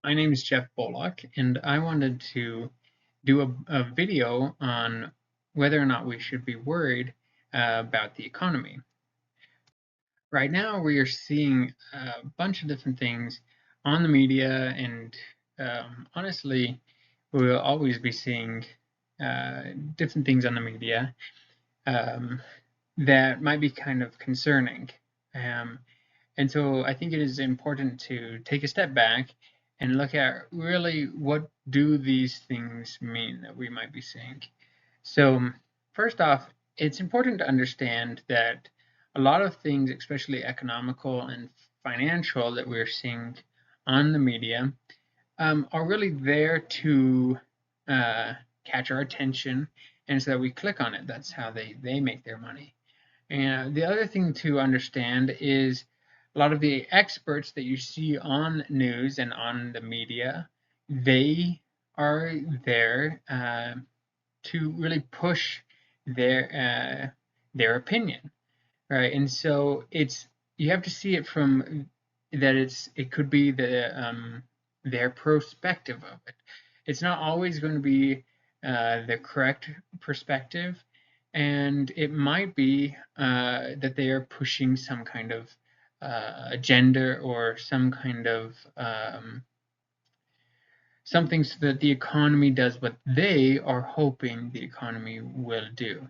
My name is Jeff Bullock, and I wanted to do a video on whether or not we should be worried about the economy. Right now, we are seeing a bunch of different things on the media, and honestly, we will always be seeing different things on the media um, that might be kind of concerning. Um, and so I think it is important to take a step back and look at really what do these things mean that we might be seeing. So first off, it's important to understand that a lot of things, especially economical and financial, that we're seeing on the media are really there to uh, catch our attention, and so that we click on it. That's how they make their money. And the other thing to understand is a lot of the experts that you see on news and on the media, they are there to really push their opinion, right? And so it's you have to see it from that it could be their perspective of it. It's not always going to be the correct perspective, and it might be that they are pushing some kind of agenda or some kind of something so that the economy does what they are hoping the economy will do,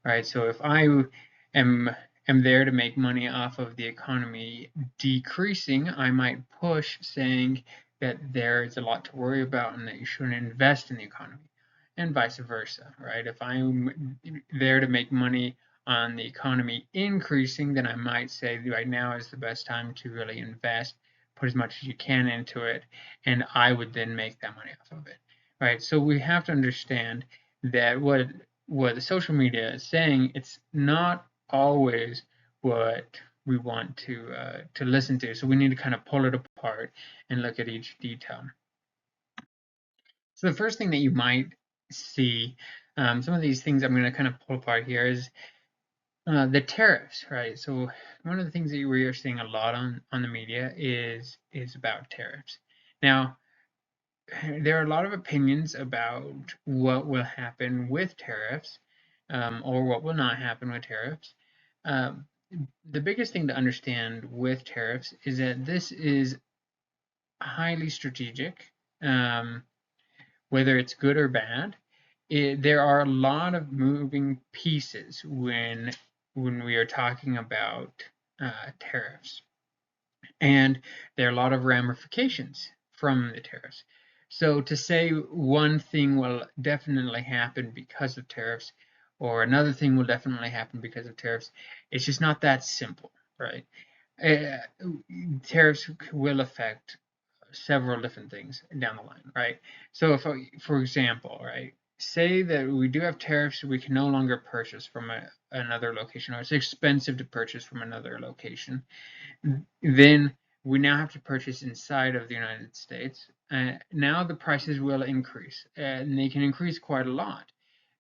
right? So if I am am there to make money off of the economy decreasing, I might push saying that there is a lot to worry about and that you shouldn't invest in the economy, and vice versa, right? If I'm there to make money on the economy increasing, then I might say right now is the best time to really invest, put as much as you can into it, and I would then make that money off of it, right? So we have to understand that what the social media is saying, it's not always what we want to listen to. So we need to kind of pull it apart and look at each detail. So the first thing that you might see, some of these things I'm going to kind of pull apart here is the tariffs, right? So one of the things that we are seeing a lot on the media is about tariffs. Now, there are a lot of opinions about what will happen with tariffs, or what will not happen with tariffs. Um, the biggest thing to understand with tariffs is that this is highly strategic, um, whether it's good or bad. There are a lot of moving pieces when we are talking about tariffs. And there are a lot of ramifications from the tariffs. So to say one thing will definitely happen because of tariffs, or another thing will definitely happen because of tariffs, it's just not that simple, right? Uh, Tariffs will affect several different things down the line, right? So if, for example, right, say that we do have tariffs, we can no longer purchase from another location, or it's expensive to purchase from another location, then we now have to purchase inside of the United States. Now the prices will increase, and they can increase quite a lot,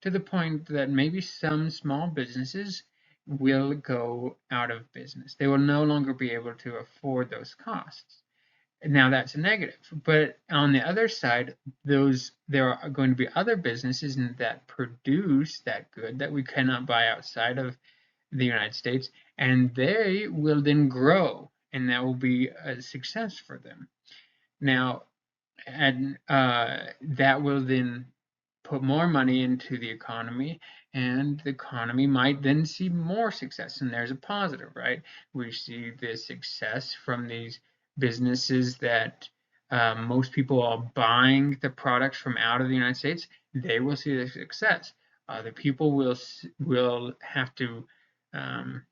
to the point that maybe some small businesses will go out of business. They will no longer be able to afford those costs. Now that's a negative, but on the other side, there are going to be other businesses that produce that good that we cannot buy outside of the United States, and they will then grow, and that will be a success for them. Now, and that will then put more money into the economy, and the economy might then see more success, and there's a positive, right? We see the success from these businesses that most people are buying the products from out of the United States. They will see the success. The people will have to um,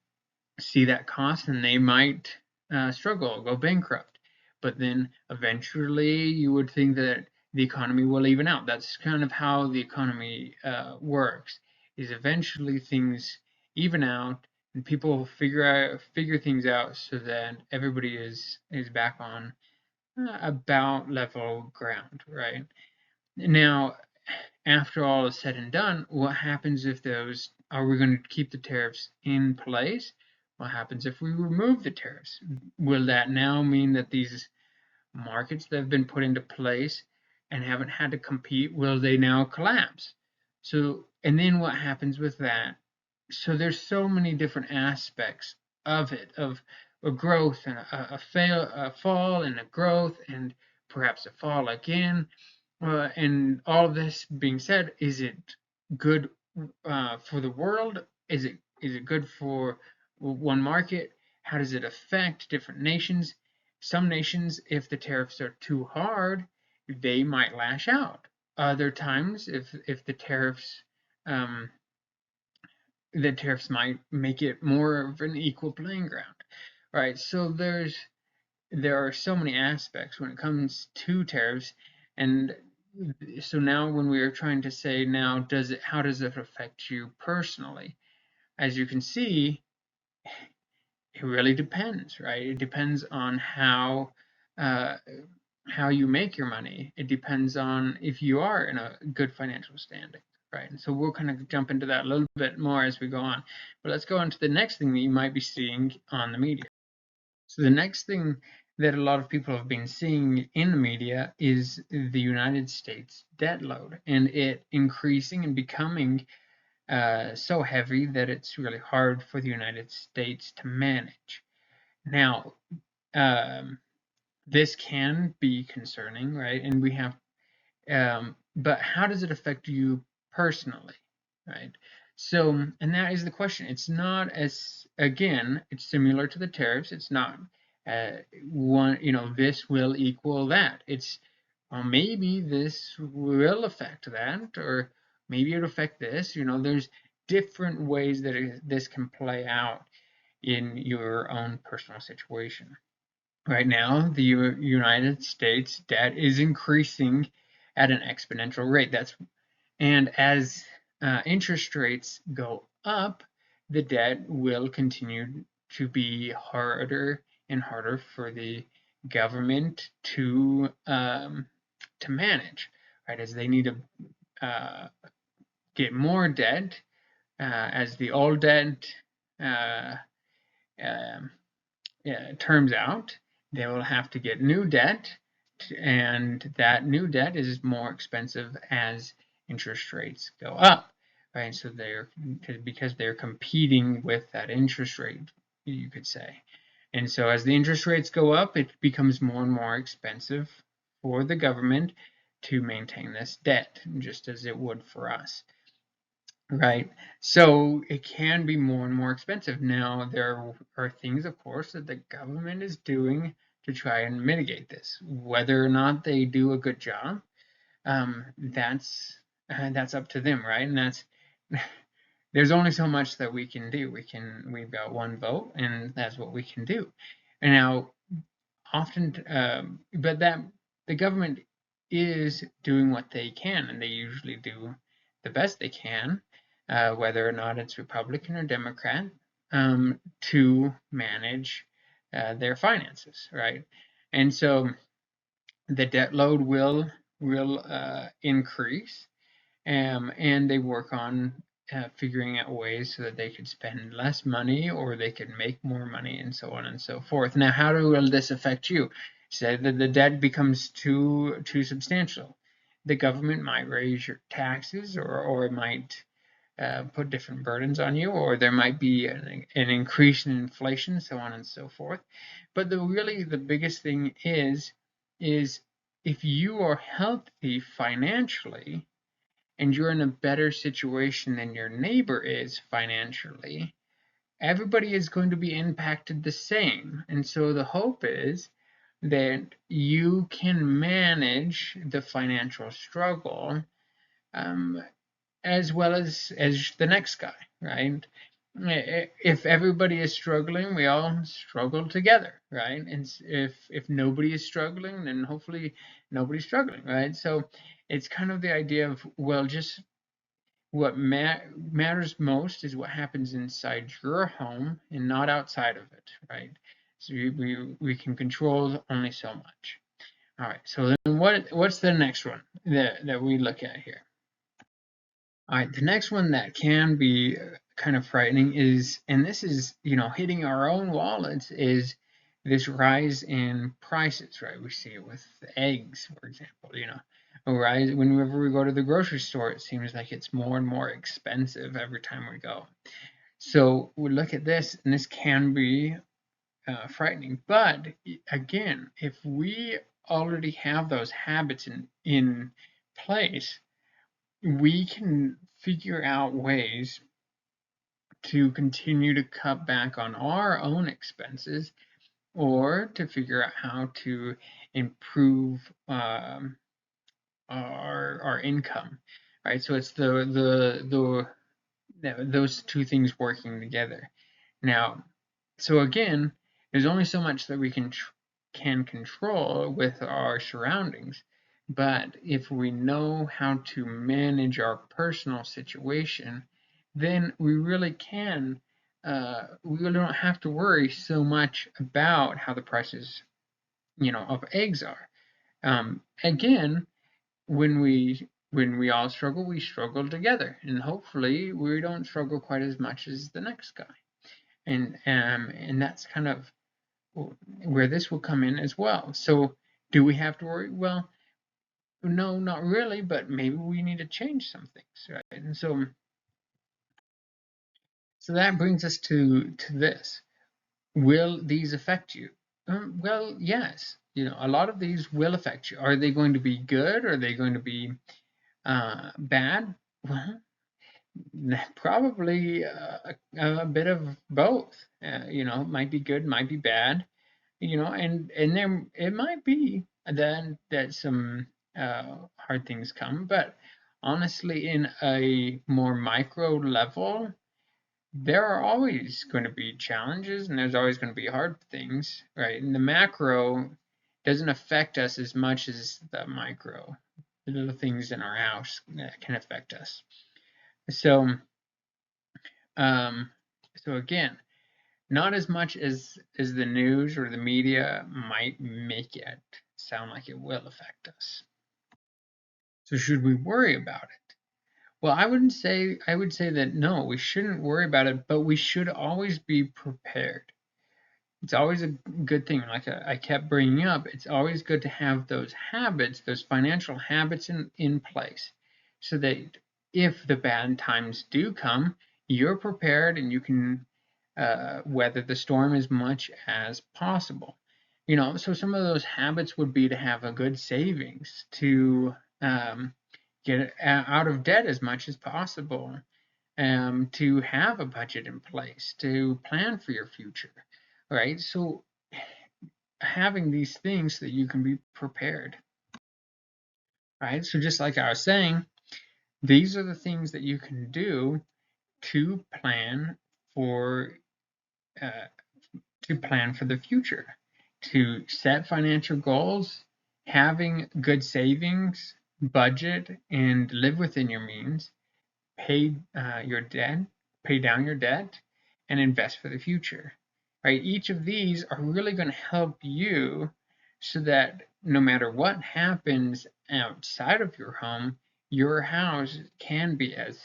see that cost, and they might struggle, go bankrupt. But then eventually you would think that the economy will even out. That's kind of how the economy works, is eventually things even out and people figure things out so that everybody is back on about level ground, right? Now, after all is said and done, what happens if those are we going to keep the tariffs in place? What happens if we remove the tariffs? Will that now mean that these markets that have been put into place and haven't had to compete, will they now collapse? So, and then what happens with that? So there's so many different aspects of it, of a growth and a fall and a growth and perhaps a fall again. And all of this being said, is it good for the world? Is it good for one market? How does it affect different nations? Some nations, if the tariffs are too hard, they might lash out. Other times, if um, the tariffs might make it more of an equal playing ground, right? So there are so many aspects when it comes to tariffs, and so now when we are trying to say, now how does it affect you personally? As you can see, it really depends, right? It depends on uh, how you make your money. It depends on if you are in a good financial standing, right? And so we'll kind of jump into that a little bit more as we go on. But let's go on to the next thing that you might be seeing on the media. So the next thing that a lot of people have been seeing in the media is the United States debt load and it increasing and becoming so heavy that it's really hard for the United States to manage. Now, um, this can be concerning, right? And we have but how does it affect you personally, right? So, and that is the question. It's not as, again, it's similar to the tariffs. It's not one, this will equal that. It's, well, maybe this will affect that, or maybe it'll affect this. There's different ways that this can play out in your own personal situation. Right now, the United States debt is increasing at an exponential rate. And as interest rates go up, the debt will continue to be harder and harder for the government to manage, right? As they need to get more debt, as the old debt uh, um, terms out, they will have to get new debt, and that new debt is more expensive as interest rates go up, right? So because they're competing with that interest rate, you could say. And so as the interest rates go up, it becomes more and more expensive for the government to maintain this debt, just as it would for us. Right. So it can be more and more expensive. Now, there are things, of course, that the government is doing to try and mitigate this. Whether or not they do a good job, that's up to them, right? And that's there's only so much that we can do. We've got one vote, and that's what we can do. And now, often, but that the government is doing what they can, and they usually do the best they can, whether or not it's Republican or Democrat, to manage their finances, right? And so the debt load will increase, and they work on figuring out ways so that they could spend less money or they could make more money, and so on and so forth. Now, how will this affect you? Say that the debt becomes too substantial. The government might raise your taxes, or it might put different burdens on you, or there might be an increase in inflation, so on and so forth. But the biggest thing is if you are healthy financially, and you're in a better situation than your neighbor is financially, everybody is going to be impacted the same. And so the hope is that you can manage the financial struggle um, as well as the next guy, right? If everybody is struggling, we all struggle together, right? And if nobody is struggling, then hopefully nobody's struggling, right? So it's kind of the idea of, well, just what matters most is what happens inside your home and not outside of it, right? So we can control only so much. All right. So then what's the next one that we look at here? All right. The next one that can be kind of frightening is, and this is hitting our own wallets, is this rise in prices, right? We see it with eggs, for example, a rise whenever we go to the grocery store. It seems like it's more and more expensive every time we go. So we look at this, and this can be frightening. But again, if we already have those habits in place, we can figure out ways to continue to cut back on our own expenses, or to figure out how to improve our income, right? So it's those two things working together. Now, so again, there's only so much that we can control with our surroundings, but if we know how to manage our personal situation, then we really can. We really don't have to worry so much about how the prices, of eggs are. Again, when we all struggle, we struggle together, and hopefully we don't struggle quite as much as the next guy. And that's kind of where this will come in as well. So do we have to worry? Well, no, not really, but maybe we need to change some things, right? And so that brings us to this. Will these affect you? Well, yes. A lot of these will affect you. Are they going to be good? Are they going to be bad? Well, probably a bit of both. Might be good, might be bad. And there it might be then that some hard things come, but honestly, in a more micro level, there are always going to be challenges, and there's always going to be hard things, right? And the macro doesn't affect us as much as the micro, the little things in our house that can affect us. So, um, so again, not as much as the news or the media might make it sound like it will affect us. So should we worry about it? Well, I would say that no, we shouldn't worry about it, but we should always be prepared. It's always a good thing, like I kept bringing up, it's always good to have those habits, those financial habits in place, so that if the bad times do come, you're prepared and you can weather the storm as much as possible. So some of those habits would be to have a good savings, to get out of debt as much as possible, to have a budget in place, to plan for your future, right? So having these things so that you can be prepared, right? So just like I was saying, these are the things that you can do to plan for uh, the future, to set financial goals, having good savings, budget, and live within your means, pay your debt, pay down your debt, and invest for the future. Right? Each of these are really going to help you so that no matter what happens outside of your home, your house can be as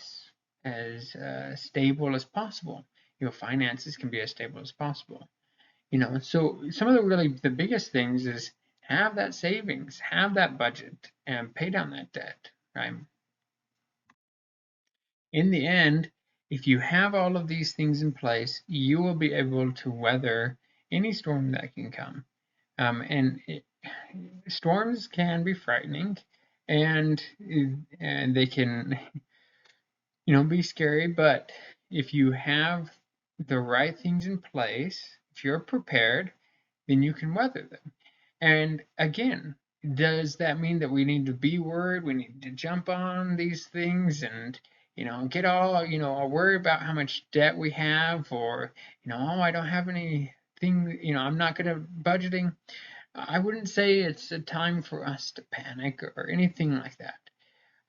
stable as possible. Your finances can be as stable as possible. So some of the biggest things is have that savings, have that budget, and pay down that debt. Right? In the end, if you have all of these things in place, you will be able to weather any storm that can come. Storms can be frightening, and they can, be scary. But if you have the right things in place, if you're prepared, then you can weather them. And again, does that mean that we need to be worried? We need to jump on these things and, get all worry about how much debt we have, or, oh, I don't have anything, I'm not good at budgeting. I wouldn't say it's a time for us to panic or anything like that.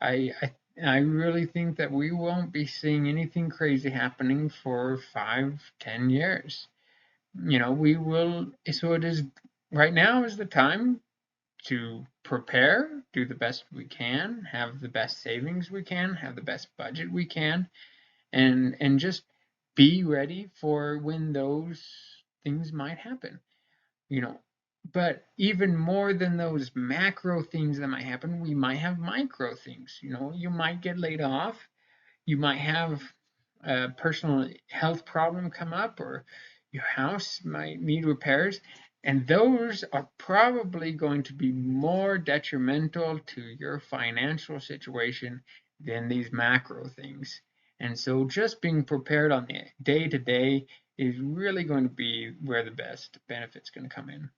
I, I I really think that we won't be seeing anything crazy happening for 5, 10 years. We will. So it is. Right now is the time to prepare, do the best we can, have the best savings we can, have the best budget we can, and just be ready for when those things might happen. you know. But even more than those macro things that might happen, we might have micro things. You might get laid off, you might have a personal health problem come up, or your house might need repairs, and those are probably going to be more detrimental to your financial situation than these macro things. And so just being prepared on the day to day is really going to be where the best benefit's going to come in.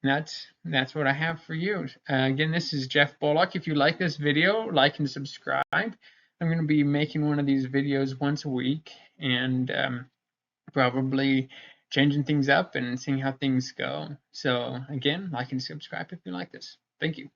And that's what I have for you. Again, this is Jeff Bullock. If you like this video, like and subscribe. I'm going to be making one of these videos once a week, and probably changing things up and seeing how things go. So again, like and subscribe if you like this. Thank you.